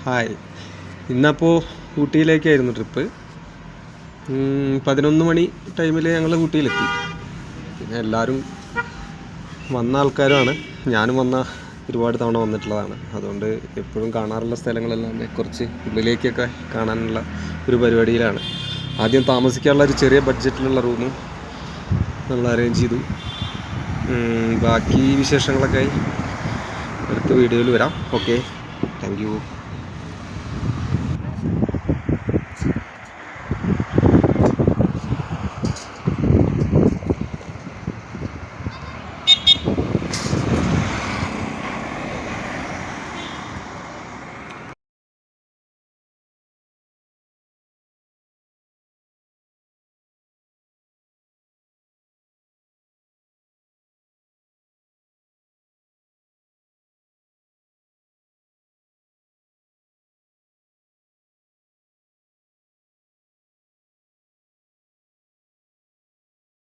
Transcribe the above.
Hi. ഇന്നപ്പോൾ ഊട്ടിയിലേക്കായിരുന്നു trip. 11 മണി ടൈമിൽ ഞങ്ങൾ ഊട്ടിയിലെത്തി. പിന്നെ എല്ലാവരും വന്ന ആൾക്കാരുമാണ്. ഞാനും ഒരുപാട് തവണ വന്നിട്ടുള്ളതാണ്. അതുകൊണ്ട് എപ്പോഴും കാണാറുള്ള സ്ഥലങ്ങളെല്ലാം കുറച്ച് ഉള്ളിലേക്കൊക്കെ കാണാനുള്ള ഒരു പരിപാടിയിലാണ്. ആദ്യം താമസിക്കാനുള്ള ഒരു ചെറിയ ബഡ്ജറ്റിലുള്ള റൂം നമ്മൾ അറേഞ്ച് ചെയ്തു. ബാക്കി വിശേഷങ്ങളൊക്കെ അടുത്ത വീഡിയോയിൽ വരാം. Okay, thank you.